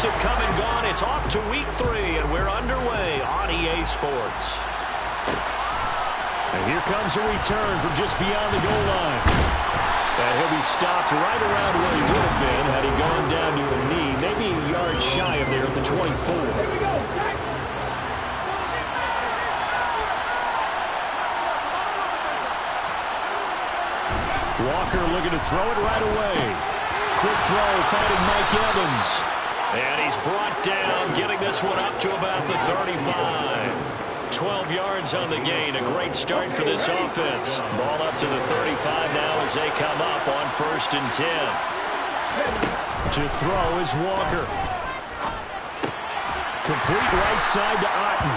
weeks have come and gone. It's off to week 3, and we're underway on EA Sports. And here comes a return from just beyond the goal line. And he'll be stopped right around where he would have been had he gone down to a knee, maybe a yard shy of there at the 24. Walker looking to throw it right away. Quick throw, finding Mike Evans. And he's brought down, getting this one up to about the 35. 12 yards on the gain. A great start for this offense. Ball up to the 35 now as they come up on 1st and 10. To throw is Walker. Complete right side to Otten.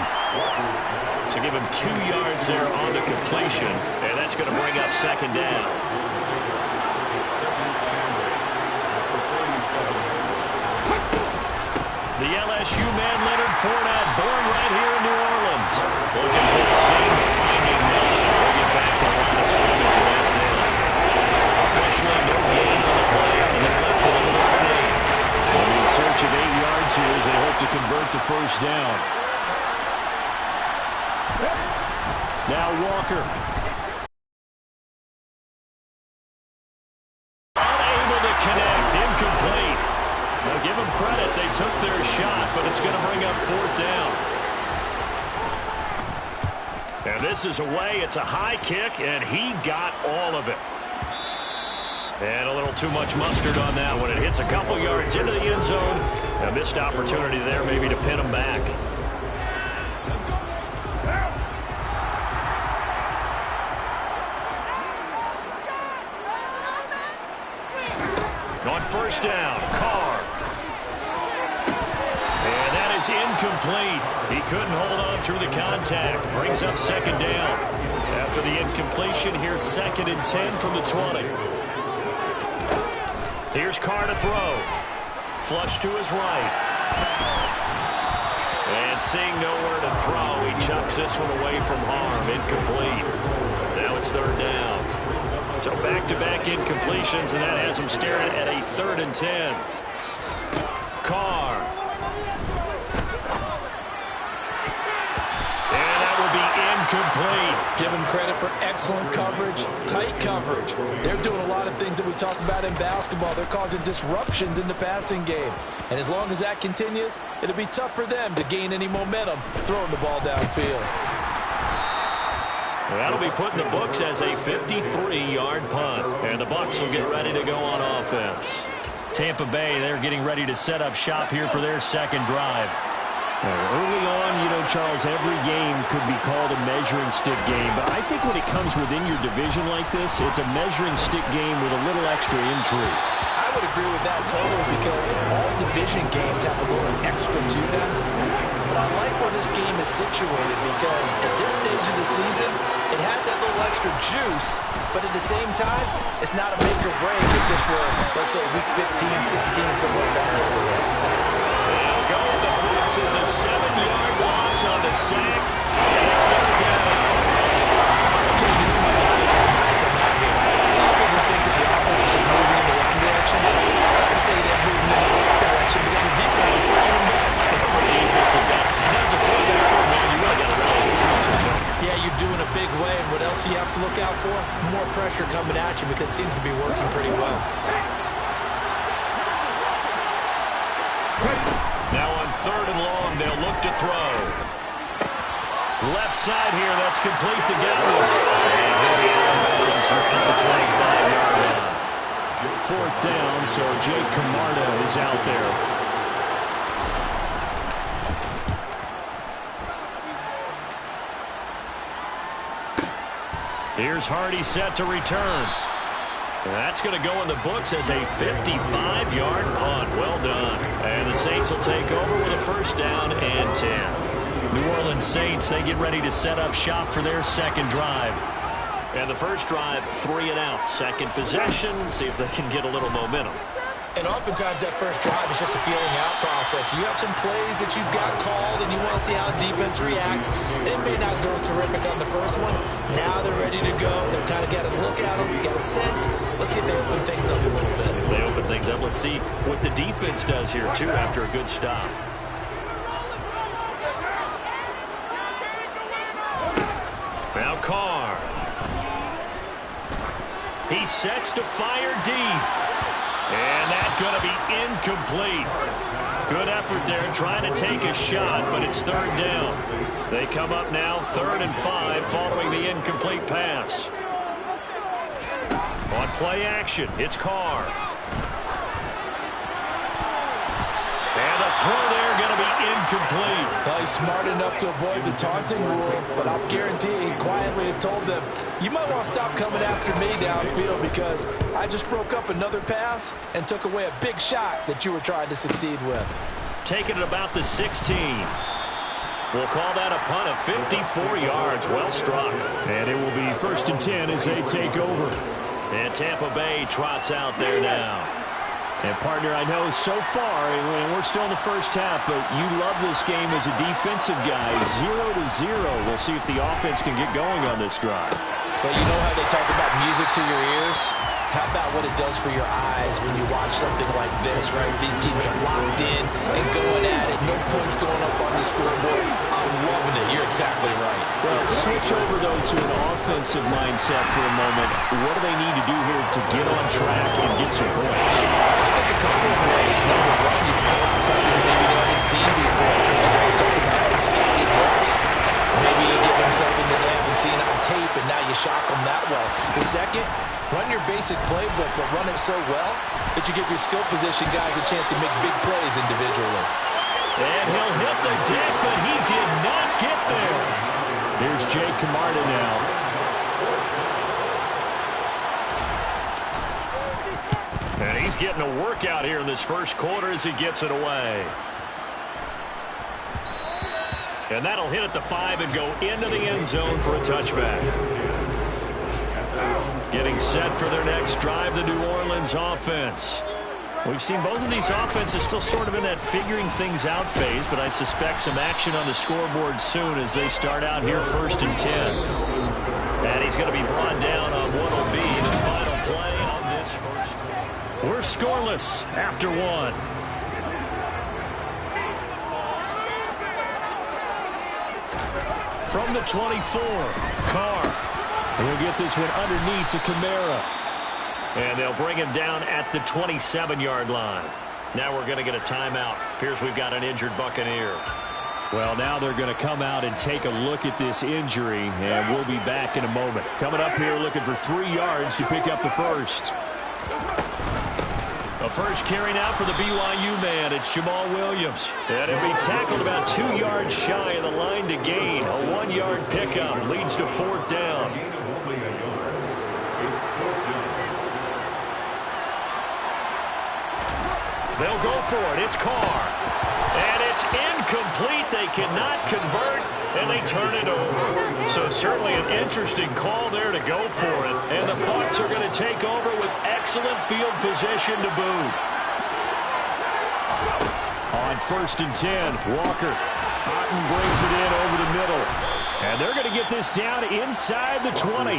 So give him 2 yards there on the completion, and that's going to bring up 2nd down. The LSU man, Leonard Fournette, born right here in New Orleans. Looking for the seam, finding none. Bring it back to the line of scrimmage, and that's it. Officially, no gain on the play, and they're left with a 3rd and 8. They'll be in search of 8 yards here as they hope to convert the 1st down. Now Walker. Unable to connect, incomplete. Now give them credit, they took their shot, but it's going to bring up 4th down. And this is away, it's a high kick, and he got all of it. And a little too much mustard on that one. It hits a couple yards into the end zone. A missed opportunity there maybe to pin him back. On 1st down, Carr. And that is incomplete. He couldn't hold on through the contact. Brings up 2nd down. After the incompletion, here's 2nd and 10 from the 20. Here's Carr to throw. Flush to his right. And seeing nowhere to throw, he chucks this one away from harm. Incomplete. Now it's 3rd down. So back-to-back incompletions, and that has him staring at a 3rd and 10. Carr. And that will be incomplete. Give him credit for excellent coverage, tight coverage. They're doing a lot of things that we talk about in basketball. They're causing disruptions in the passing game. And as long as that continues, it'll be tough for them to gain any momentum throwing the ball downfield. That'll be put in the books as a 53-yard punt. And the Bucs will get ready to go on offense. Tampa Bay, they're getting ready to set up shop here for their 2nd drive. Early on, you know, Charles, every game could be called a measuring stick game. But I think when it comes within your division like this, it's a measuring stick game with a little extra intrigue. I would agree with that totally because all division games have a little extra to them. But I like where this game is situated because at this stage of the season, it has that little extra juice, but at the same time, it's not a make or break if this were, let's say, week 15, 16, somewhere down the road. They'll go in the box as a 7-yard loss on the sack, and it's 3rd down. This is how to come out here. A lot of people think that the offense is just moving in the wrong direction. I can say they're moving in the right direction because the defense is pushing them back. Defensive back. There's a quarterback for a man. You really got to rally the troops with him. Yeah, you do in a big way. And what else do you have to look out for? More pressure coming at you because it seems to be working pretty well. Now on 3rd and long, they'll look to throw. Left side here, that's complete to Godwin. And he'll be out of bounds at the 25-yard line. 4th down, so Jake Camarda is out there. Here's Hardy set to return. That's going to go in the books as a 55-yard punt. Well done. And the Saints will take over with a 1st down and 10. New Orleans Saints, they get ready to set up shop for their 2nd drive. And the first drive, 3 and out. 2nd possession, see if they can get a little momentum. And oftentimes that first drive is just a feeling out process. You have some plays that you've got called and you want to see how the defense reacts. It may not go terrific on the first one. Now they're ready to go. They've kind of got a look at them, got a sense. Let's see if they open things up a little bit. If they open things up, let's see what the defense does here, too, after a good stop. Now Carr. He sets to fire deep. And that's going to be incomplete. Good effort there trying to take a shot, but it's third down. They come up now 3rd and 5 following the incomplete pass. On play action, it's Carr. And the throw there going to be incomplete. Well, he's smart enough to avoid the taunting rule, but I'll guarantee he quietly has told them, you might want to stop coming after me downfield because I just broke up another pass and took away a big shot that you were trying to succeed with. Taking it about the 16. We'll call that a punt of 54 yards. Well struck. And it will be 1st and 10 as they take over. And Tampa Bay trots out there now. And, partner, I know so far, and we're still in the first half, but you love this game as a defensive guy. 0-0. We'll see if the offense can get going on this drive. Well, you know how they talk about music to your ears? How about what it does for your eyes when you watch something like this, right? These teams are locked in and going at it. No points going up on the scoreboard. I'm loving it. You're exactly right. Well, switch over, though, to an offensive mindset for a moment. What do they need to do here to get on track and get some points? I think a couple of ways. Number one, you pull out something maybe they haven't seen before. As I was talking about, like scouting reps. Maybe you give them something that they haven't seen on tape, and now you shock them that way. The second, run your basic playbook, but run it so well that you give your skill position guys a chance to make big plays individually. And he'll hit the deck, but he did not get there. Here's Jake Camarda now. And he's getting a workout here in this first quarter as he gets it away. And that'll hit at the 5 and go into the end zone for a touchback. Getting set for their next drive, the New Orleans offense. We've seen both of these offenses still sort of in that figuring things out phase, but I suspect some action on the scoreboard soon as they start out here 1st and 10. And he's going to be brought down on what will be the final play of this first quarter. We're scoreless after 1. From the 24, Carr. He'll get this one underneath to Kamara. And they'll bring him down at the 27-yard line. Now we're going to get a timeout. Appears we've got an injured Buccaneer. Well, now they're going to come out and take a look at this injury, and we'll be back in a moment. Coming up here looking for 3 yards to pick up the first. A first carry now for the BYU man. It's Jamal Williams. And he'll be tackled about 2 yards shy of the line to gain. A 1-yard pickup leads to 4th down. They'll go for it. It's Carr. And it's incomplete. They cannot convert, and they turn it over. So certainly an interesting call there to go for it. And the Bucs are going to take over with excellent field position to boot. On 1st and 10, Walker. Otten brings it in over the middle. And they're going to get this down inside the 20.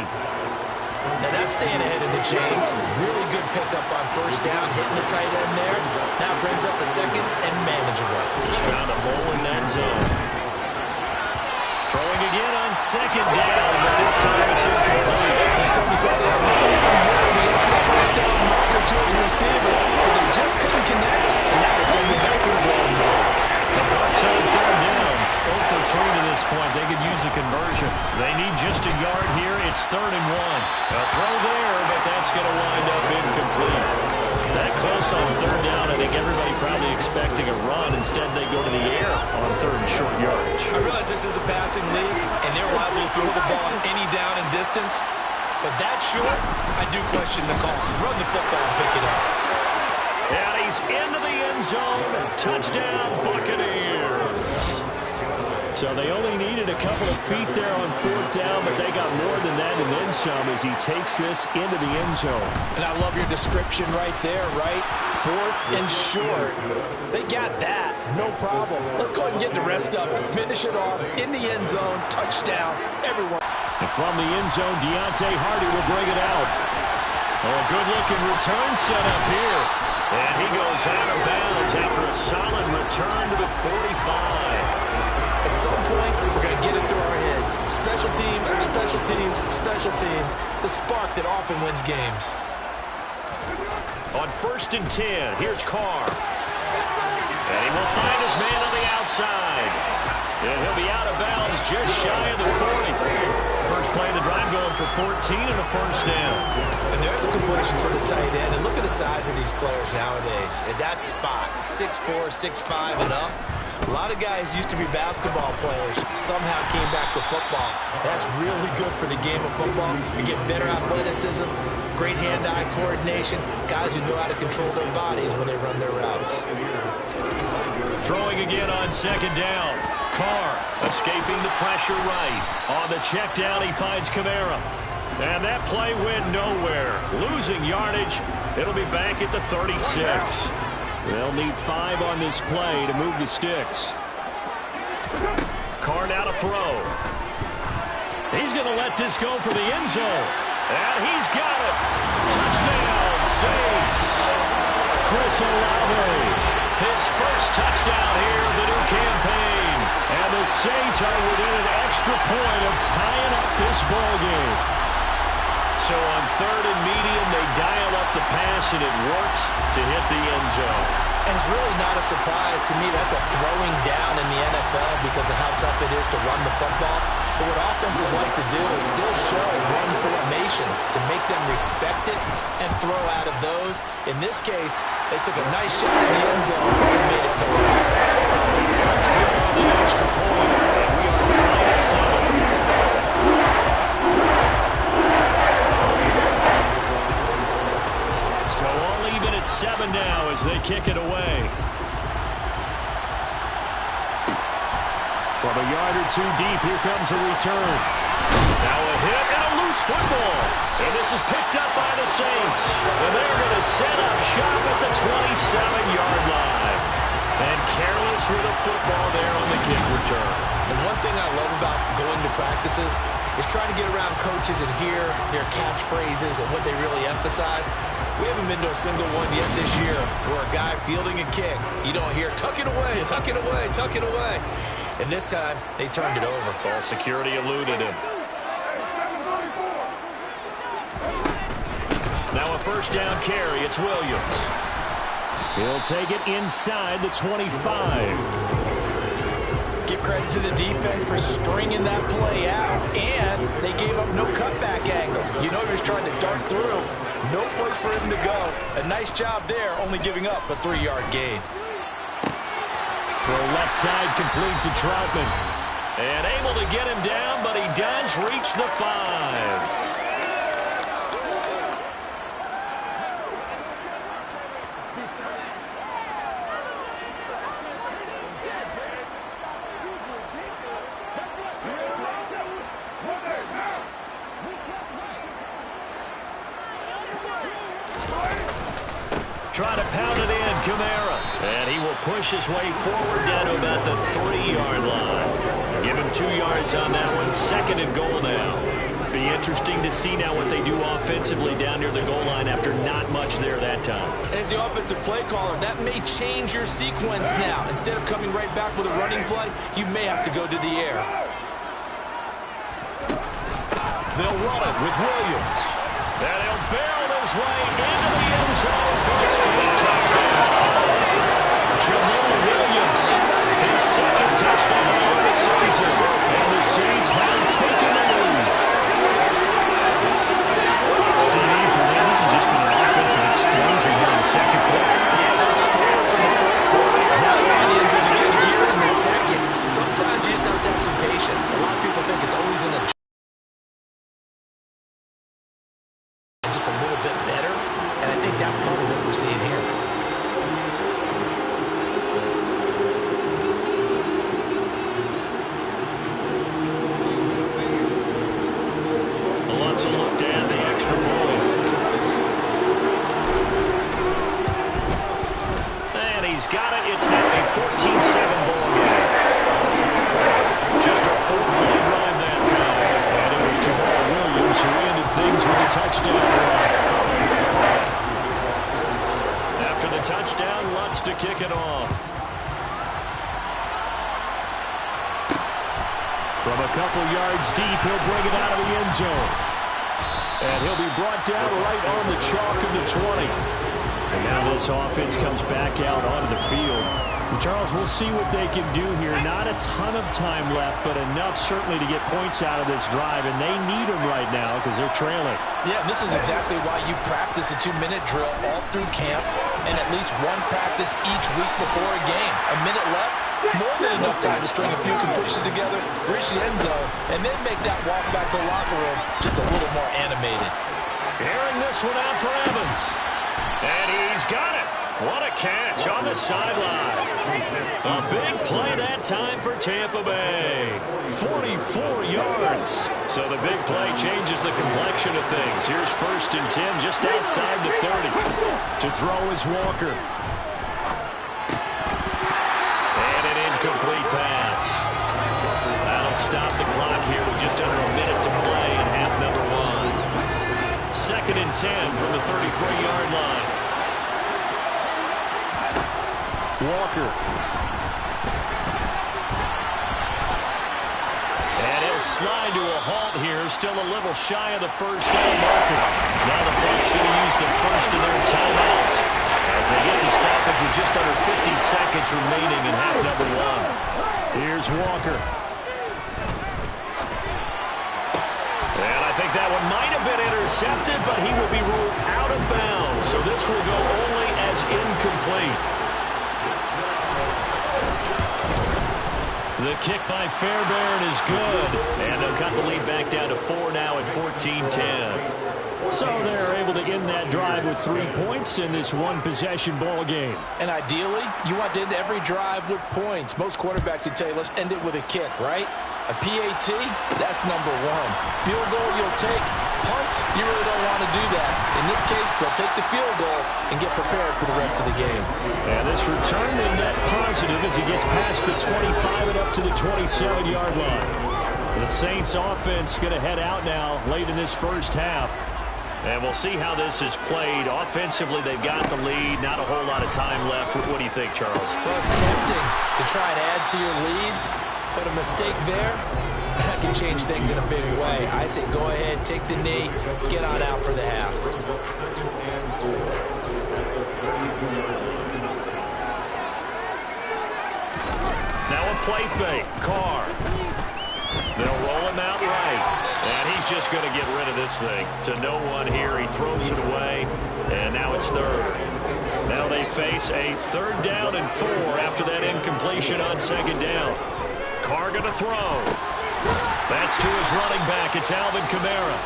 Now that's staying ahead of the chains. Really good pickup on 1st down, hitting the tight end there. Now brings up a 2nd and manageable. Just found a hole in that zone. Throwing again on 2nd down, but this time it's incomplete. Somebody thought they had the 1st down marker to his receiver, but they just couldn't connect, and now they send it back to the drawing board. The Bucs on 3rd down. 0 for 3 to this point. They could use a conversion. They need just a yard here. It's 3rd and 1. A throw there, but that's going to wind up incomplete. That close on 3rd down. I think everybody probably expecting a run. Instead, they go to the air on 3rd and short yardage. I realize this is a passing league, and they're liable to throw the ball on any down and distance. But that short, I do question the call. Run the football and pick it up. And he's into the end zone. Touchdown, Buccaneers. So they only needed a couple of feet there on 4th down, but they got more than that and then some as he takes this into the end zone. And I love your description right there, right? 4th and short. They got that. No problem. Let's go ahead and get the rest of it. Finish it off in the end zone. Touchdown. Everyone. And from the end zone, Deontay Hardy will bring it out. Oh, a good-looking return set up here. And he goes out of bounds after a solid return to the 45. At some point, we're going to get it through our heads. Special teams, special teams, special teams. The spark that often wins games. On 1st and 10, here's Carr. And he will find his man on the outside. And he'll be out of bounds just shy of the 40. First play of the drive going for 14 and a first down. And there's a completion to the tight end. And look at the size of these players nowadays. At that spot, 6'4", 6'5", and up. A lot of guys used to be basketball players, somehow came back to football. That's really good for the game of football. You get better athleticism, great hand-eye coordination, guys who know how to control their bodies when they run their routes. Throwing again on 2nd down. Carr escaping the pressure right. On the check down, he finds Kamara. And that play went nowhere. Losing yardage. It'll be back at the 36. They'll need 5 on this play to move the sticks. Carr now to throw. He's going to let this go for the end zone. And he's got it. Touchdown, Saints. Chris Olave. His first touchdown here of the new campaign. And the Saints are within an extra point of tying up this ball game. So on 3rd and medium, they dial up the pass, and it works to hit the end zone. And it's really not a surprise to me. That's a throwing down in the NFL because of how tough it is to run the football. But what offenses like to do is still show run formations to make them respect it and throw out of those. In this case, they took a nice shot at the end zone and made it pay off. Let's go on the extra point, and we are tied at 7. So all even at 7 now as they kick it away. From a yard or 2 deep, here comes a return. Now a hit and a loose football. And this is picked up by the Saints. And they're going to set up shop at the 27-yard line. And careless with a football there on the kick return. And one thing I love about going to practices is trying to get around coaches and hear their catchphrases and what they really emphasize. We haven't been to a single one yet this year where a guy fielding a kick, you don't hear, tuck it away, tuck it away, tuck it away. And this time, they turned it over. Ball security eluded him. Now a first down carry. It's Williams. He'll take it inside the 25. Give credit to the defense for stringing that play out, and they gave up no cutback angle. You know he was trying to dart through. No place for him to go. A nice job there, only giving up a 3-yard gain. The left side complete to Troutman. And able to get him down, but he does reach the 5. Trying to pound it in, Kamara. And he will push his way forward down to about the 3-yard line. Give him 2 yards on that one. 2nd and goal now. Be interesting to see now what they do offensively down near the goal line after not much there that time. As the offensive play caller, that may change your sequence now. Instead of coming right back with a running play, you may have to go to the air. They'll run it with Williams. And he'll barrel his way into the end zone for a sweet touchdown. Jamal Williams, his 2nd touchdown of the season. And the Saints have taken the lead. CD for them, this has just been an offensive explosion here in the 2nd quarter. Yeah, that's scores in the 1st quarter. Now the onions are again here in the 2nd. Sometimes you just have to have some patience. A lot of people think it's always in the just a little bit better, and I think that's part of what we're seeing here. a look to add the extra point. And he's got it. It's now a 14-7 ball game. Just a 4-play drive that time. And it was Jamal Williams who ended things with a touchdown run. After the touchdown, Lutz to kick it off. From a couple yards deep, he'll bring it out of the end zone. And he'll be brought down right on the chalk of the 20. And now this offense comes back out onto the field. And Charles, we'll see what they can do here. Not a ton of time left, but enough certainly to get points out of this drive. And they need them right now because they're trailing. Yeah, and this is exactly why you practice a 2-minute drill all through camp and at least one practice each week before a game. A minute left, more than enough time to string a few completions together, reach the end zone, and then make that walk back to the locker room just a little more animated. Airing this one out for Evans. And he's got it. What a catch on the sideline. A big play that time for Tampa Bay. 44 yards. So the big play changes the complexion of things. Here's 1st and 10 just outside the 30. To throw is Walker. And an incomplete pass. That'll stop the clock here with just under a minute to play in half number 1. 2nd and 10 from the 33-yard line. Walker. And he'll slide to a halt here. Still a little shy of the first down marker. Now the Bucs going to use the first of their timeouts as they get the stoppage with just under 50 seconds remaining in half number 1. Here's Walker. And I think that one might have been intercepted, but he will be ruled out of bounds. So this will go only as incomplete. The kick by Fairbairn is good. And they'll cut the lead back down to 4 now at 14-10. So they're able to end that drive with 3 points in this one-possession ball game. And ideally, you want to end every drive with points. Most quarterbacks would tell you, let's end it with a kick, right? A PAT, that's number 1. Field goal you'll take. Punts, you really don't want to do that. In this case, they'll take the field goal and get prepared for the rest of the game. And this return to net positive as he gets past the 25 and up to the 27-yard line. The Saints offense going to head out now late in this first half. And we'll see how this is played. Offensively, they've got the lead. Not a whole lot of time left. What do you think, Charles? Well, it's tempting to try and add to your lead, but a mistake there, that can change things in a big way. I say go ahead, take the knee, get on out for the half. Now a play fake. Carr. They'll roll him out right. And he's just going to get rid of this thing. To no one here. He throws it away. And now it's 3rd. Now they face a 3rd down and 4 after that incompletion on 2nd down. Carr going to throw. That's to his running back. It's Alvin Kamara.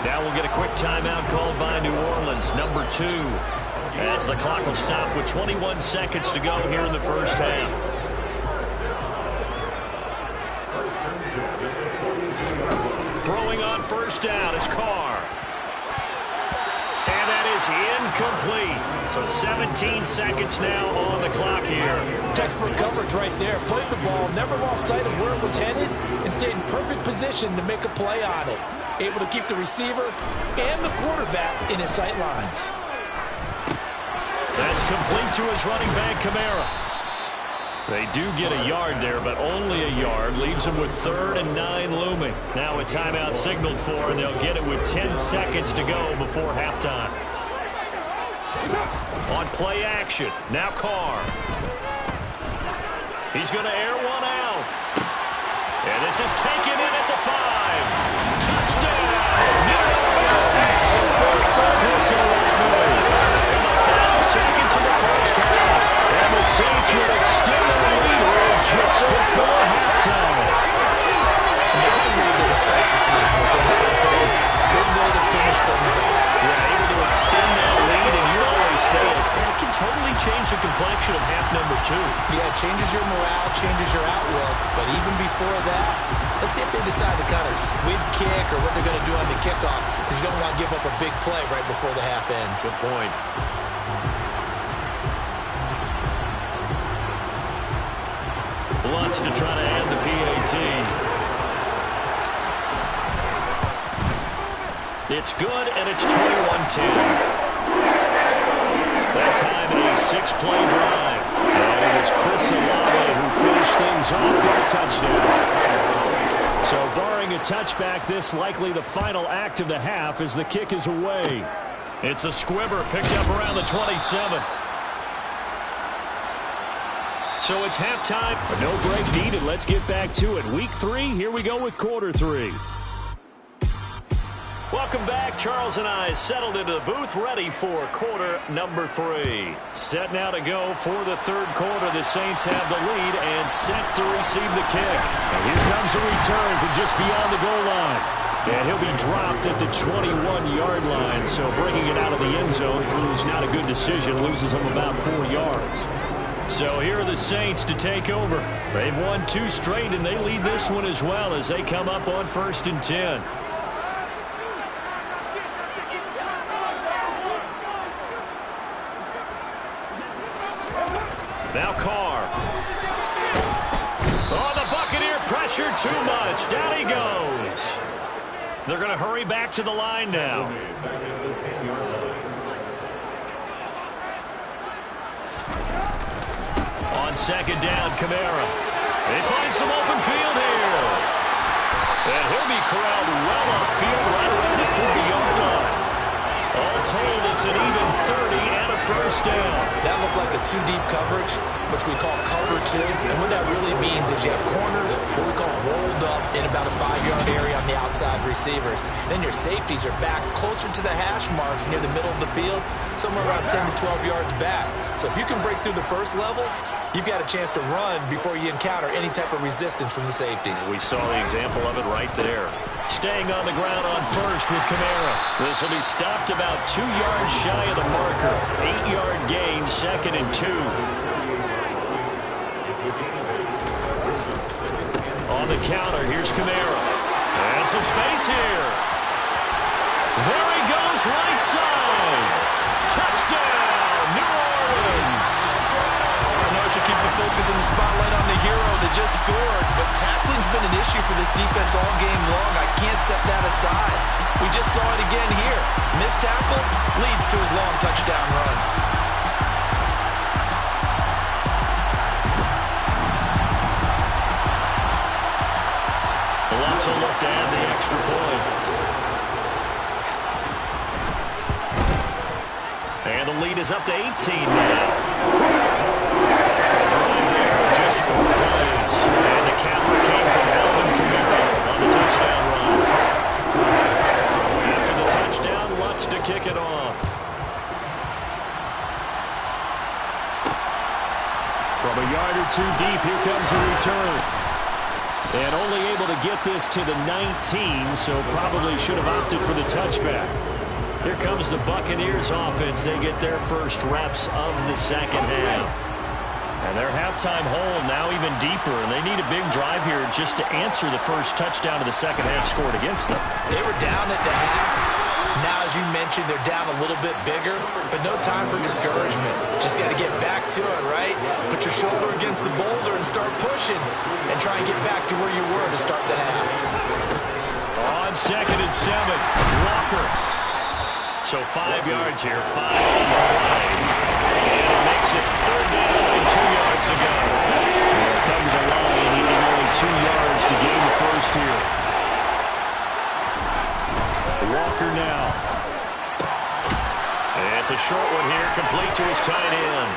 Now we'll get a quick timeout called by New Orleans, number 2. As the clock will stop with 21 seconds to go here in the first half. Throwing on 1st down is Carr. And that is incomplete. So 17 seconds now on the clock here. Textbook coverage right there. Played the ball, never lost sight of where it was headed, and stayed in perfect position to make a play on it. Able to keep the receiver and the quarterback in his sight lines. That's complete to his running back, Kamara. They do get a yard there, but only a yard. Leaves them with 3rd and 9 looming. Now a timeout signaled for, and they'll get it with 10 seconds to go before halftime. On play action, now Carr. He's going to air one out. And this is taken in at the 5. Touchdown! In the final seconds of the first half. And the Saints will extend the lead just before halftime. That's a lead that excites a team as they head into a good way to finish things off. Yeah, able to extend that lead, and you always say it can totally change the complexion of half number 2. Yeah, it changes your morale, changes your outlook, but even before that, Let's see if they decide to kind of squib kick or what they're going to do on the kickoff, because you don't want to give up a big play right before the half ends. Good point. Wants to try to add the PAT. It's good, and it's 21-10. That time a 6-play drive. And it was Chris Olave who finished things off with a touchdown. So barring a touchback, this likely the final act of the half as the kick is away. It's a squibber picked up around the 27. So it's halftime. No break needed. Let's get back to it. Week 3, here we go with quarter 3. Welcome back. Charles and I settled into the booth, ready for quarter number 3. Set now to go for the third quarter. The Saints have the lead and set to receive the kick. And here comes a return from just beyond the goal line. And he'll be dropped at the 21-yard line. So bringing it out of the end zone proves not a good decision. Loses him about 4 yards. So here are the Saints to take over. They've won 2 straight, and they lead this one as well as they come up on 1st and 10. Now Carr. Oh, the Buccaneer pressure too much. Down he goes. They're going to hurry back to the line now. On 2nd down, Kamara. They find some open field here. And he'll be corralled well upfield right around the 40-yard line. All told, it's an even 30 and a first down. That looked like a 2-deep coverage, which we call cover 2. And what that really means is you have corners, what we call rolled up in about a 5-yard area on the outside receivers. Then your safeties are back closer to the hash marks near the middle of the field, somewhere around 10 to 12 yards back. So if you can break through the first level, you've got a chance to run before you encounter any type of resistance from the safeties. We saw the example of it right there. Staying on the ground on first with Kamara. This will be stopped about 2 yards shy of the marker. 8-yard gain, 2nd and 2. On the counter, here's Kamara. And some space here. There he goes, right side. Touchdown, New Orleans. Should keep the focus and the spotlight on the hero that just scored, but tackling's been an issue for this defense all game long. I can't set that aside. We just saw it again here. Missed tackles leads to his long touchdown run. Lots of look to add the extra point. And the lead is up to 18 now. Just 4 plays. And the capper came from Alvin Kamara on the touchdown run. After the touchdown, Lutz to kick it off. From a yard or 2 deep, here comes the return. And only able to get this to the 19, so probably should have opted for the touchback. Here comes the Buccaneers offense. They get their first reps of the second half. And their halftime hole now even deeper, and they need a big drive here just to answer the first touchdown of the second half scored against them. They were down at the half. Now, as you mentioned, they're down a little bit bigger, but no time for discouragement. Just got to get back to it, right? Put your shoulder against the boulder and start pushing, and try and get back to where you were to start the half. On 2nd and 7, Walker. So 5 yards here, 5 on the play. And it makes it 3rd down and 2 yards to go. They'll come to the line, needing only 2 yards to gain the first here. Walker now. And it's a short one here, complete to his tight end.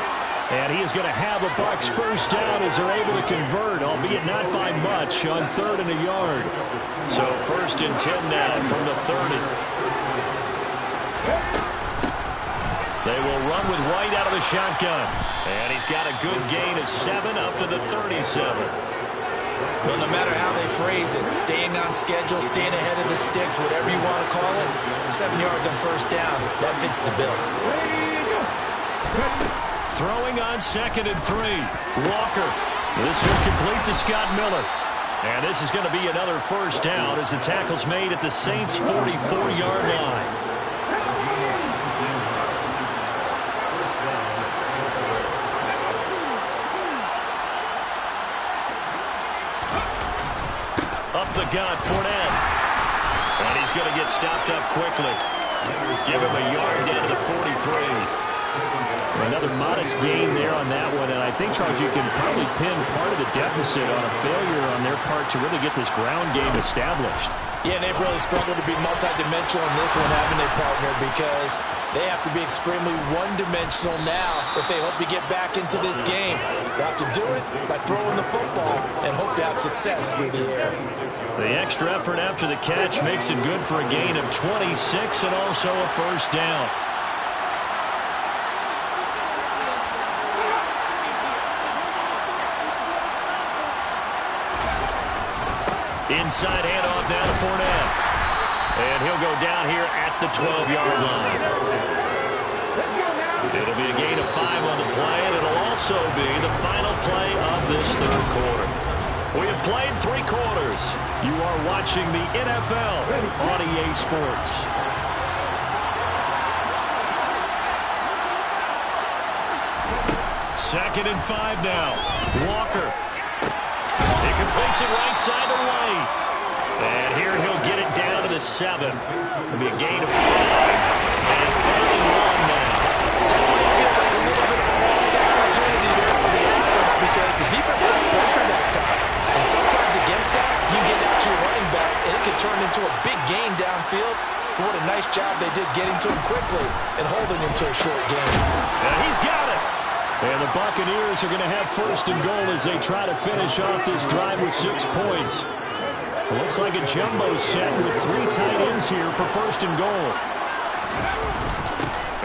And he is going to have the Bucs first down as they're able to convert, albeit not by much, on 3rd and a yard. So 1st and 10 now from the 30. They will run with White out of the shotgun. And he's got a good gain of 7 up to the 37. Well, no matter how they phrase it, staying on schedule, staying ahead of the sticks, whatever you want to call it, 7 yards on first down, that fits the bill. Throwing on 2nd and 3. Walker. This one complete to Scott Miller. And this is going to be another first down as the tackle's made at the Saints' 44-yard line. Up the gut, Fournette. And he's going to get stopped up quickly. Give him a yard down to the 43. Another modest gain there on that one, and I think, Charles, you can probably pin part of the deficit on a failure on their part to really get this ground game established. Yeah, and they've really struggled to be multidimensional in this one, haven't they, partner? Because they have to be extremely one-dimensional now if they hope to get back into this game. They have to do it by throwing the football and hope to have success through the air. The extra effort after the catch makes it good for a gain of 26 and also a first down. Inside handoff down to Fournette. And he'll go down here at the 12-yard line. It'll be a gain of 5 on the play, and it'll also be the final play of this third quarter. We have played 3 quarters. You are watching the NFL on EA Sports. Second and 5 now. Walker. He completes it right side of the lane. And here he'll get it down to the 7. It'll be a gain of 5. And 3rd and 1 now. That might feel like a little bit of a lost opportunity there for the offense because the defense put pressure that time. And sometimes against that, you get out to your running back, and it can turn into a big gain downfield. But what a nice job they did getting to him quickly and holding him to a short gain. And he's got it. And the Buccaneers are going to have 1st and goal as they try to finish off this drive with 6 points. It looks like a jumbo set with 3 tight ends here for 1st and goal.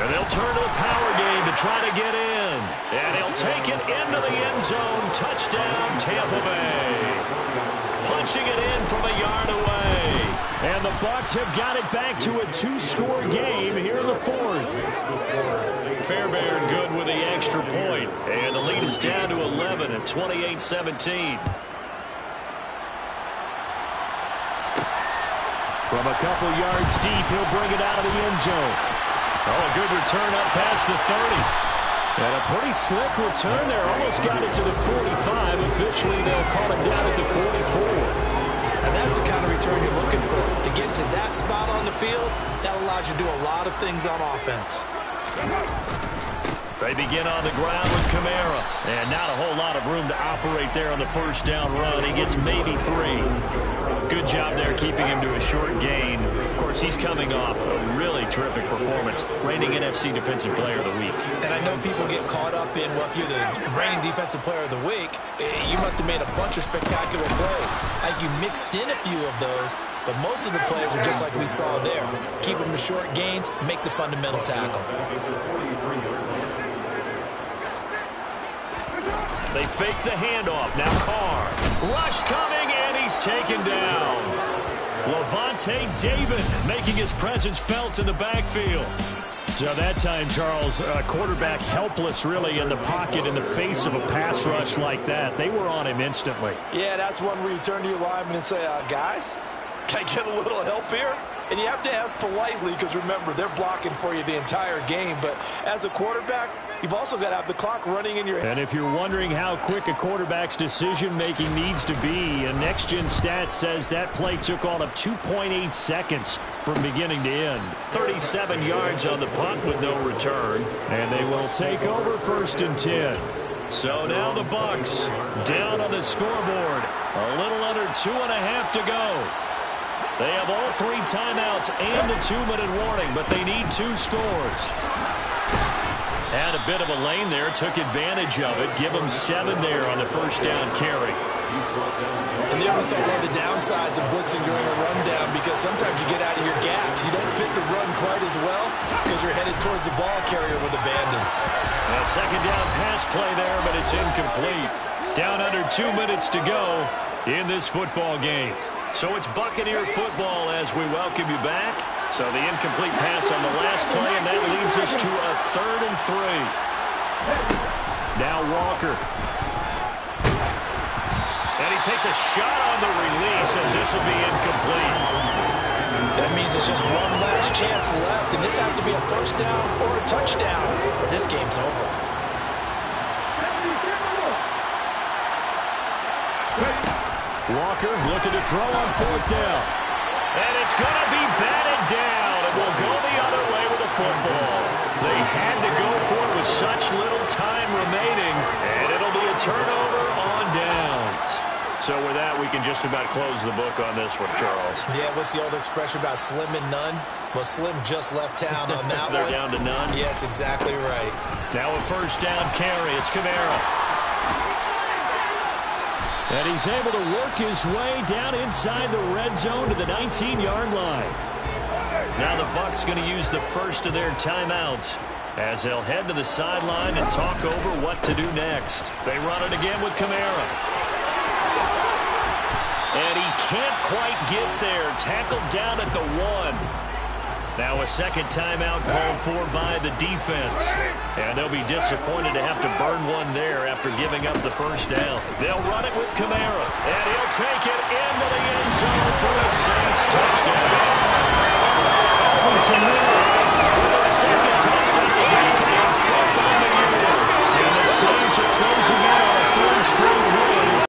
And they'll turn to the power game to try to get in. And he'll take it into the end zone. Touchdown, Tampa Bay. Punching it in from a yard away. And the Bucs have got it back to a 2-score game here in the 4th. Fairbairn good with the extra point. And the lead is down to 11 at 28-17. From a couple yards deep, he'll bring it out of the end zone. Oh, a good return up past the 30. And a pretty slick return there. Almost got it to the 45. Officially, they'll call it down at the 44. And that's the kind of return you're looking for. To get to that spot on the field, that allows you to do a lot of things on offense. They begin on the ground with Kamara. And not a whole lot of room to operate there on the first down run. He gets maybe 3. Good job there keeping him to a short gain. Of course, he's coming off a really terrific performance. Reigning NFC Defensive Player of the Week. And I know people get caught up in, well, if you're the reigning Defensive Player of the Week, you must have made a bunch of spectacular plays. I think you mixed in a few of those, but most of the plays are just like we saw there. Keep them to short gains, make the fundamental tackle. They fake the handoff. Now Carr. Rush coming, and he's taken down. Levante David making his presence felt in the backfield. So that time, Charles, quarterback helpless really in the pocket in the face of a pass rush like that. They were on him instantly. Yeah, that's one where you turn to your lineman and say, guys, can I get a little help here? And you have to ask politely because, remember, they're blocking for you the entire game. But as a quarterback, you've also got to have the clock running in your head. And if you're wondering how quick a quarterback's decision-making needs to be, a next-gen stat says that play took all of 2.8 seconds from beginning to end. 37 yards on the punt with no return. And they will take over 1st and 10. So now the Bucs down on the scoreboard. A little under 2.5 to go. They have all 3 timeouts and a 2-minute warning, but they need 2 scores. Had a bit of a lane there, took advantage of it. Give them 7 there on the first down carry. And there we saw one of the downsides of blitzing during a rundown because sometimes you get out of your gaps. You don't fit the run quite as well because you're headed towards the ball carrier with abandon. A second down pass play there, but it's incomplete. Down under 2 minutes to go in this football game. So it's Buccaneer football as we welcome you back. So the incomplete pass on the last play, and that leads us to a 3rd and 3. Now Walker. And he takes a shot on the release as this will be incomplete. That means it's just one last chance left, and this has to be a first down or a touchdown, or this game's over. Walker looking to throw on fourth down. And it's going to be batted down. It will go the other way with the football. They had to go for it with such little time remaining, and it'll be a turnover on downs. So with that, we can just about close the book on this one, Charles. Yeah, what's the old expression about slim and none? Well, Slim just left town on that They're one. down to none? Yes, exactly right. Now a first down carry. It's Kamara. And he's able to work his way down inside the red zone to the 19-yard line. Now the Bucs going to use the first of their timeouts as they'll head to the sideline and talk over what to do next. They run it again with Kamara. And he can't quite get there. Tackled down at the 1. Now a second timeout called for by the defense. And they'll be disappointed to have to burn one there after giving up the first down. They'll run it with Kamara. And he'll take it into the end zone for a Saints touchdown. Alvin Kamara with a second touchdown to make it a fifth on the year. And the Saints are closing in on a third straight win.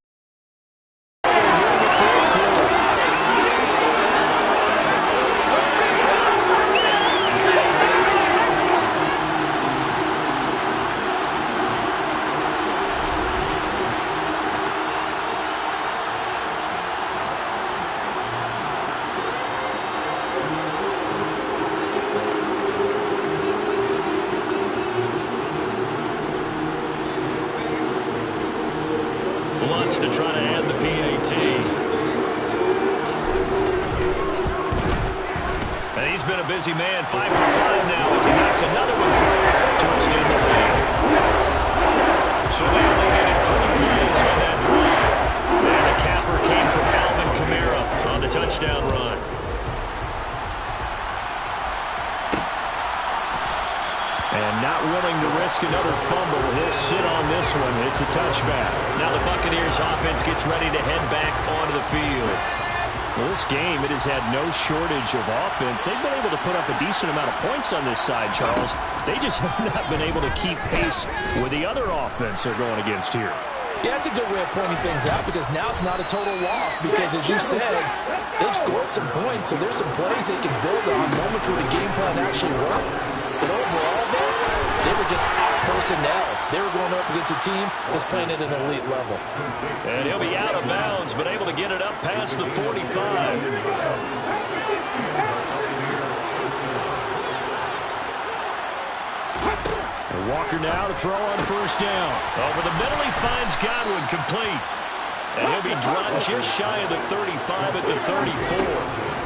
To try to add the PAT. And he's been a busy man, 5 for 5 now as he knocks another one through to extend the lead. So they only needed 3 plays on that drive. And the capper came from Alvin Kamara on the touchdown run. And not willing to risk another fumble. He'll sit on this one. It's a touchback. Now the Buccaneers offense gets ready to head back onto the field. Well, this game, it has had no shortage of offense. They've been able to put up a decent amount of points on this side, Charles. They just have not been able to keep pace with the other offense they're going against here. Yeah, that's a good way of pointing things out because now it's not a total loss because, as you said, they've scored some points, so there's some plays they can build on, moments where the game plan actually worked. But overall, though, they were just out personnel. They were going up against a team that's playing at an elite level. And he'll be out of bounds, but able to get it up past the 45. And Walker now to throw on first down. Over the middle, he finds Godwin complete. And he'll be dropped just shy of the 35 at the 34.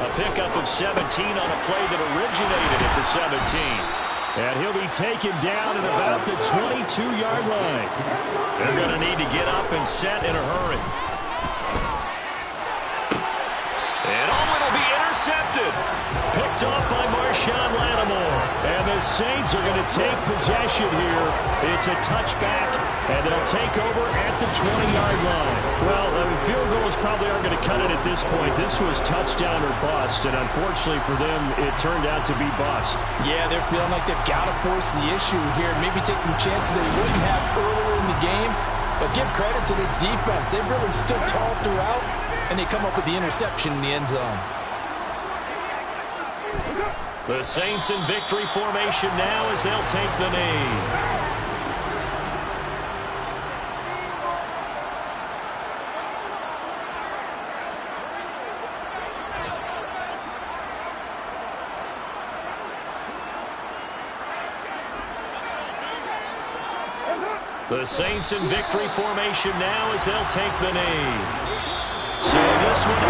A pickup of 17 on a play that originated at the 17. And he'll be taken down at about the 22-yard line. They're going to need to get up and set in a hurry. And will be intercepted. Picked off by Marshawn Lattimore. And the Saints are going to take possession here. It's a touchback, and they'll take over at the 20-yard line. Well, field goals probably aren't going to cut it at this point. This was touchdown or bust, and unfortunately for them, it turned out to be bust. Yeah, they're feeling like they've got to force the issue here. Maybe take some chances they wouldn't have earlier in the game. But give credit to this defense. They've really stood tall throughout, and they come up with the interception in the end zone. The Saints in victory formation now as they'll take the knee. The Saints in victory formation now as they'll take the knee. So this one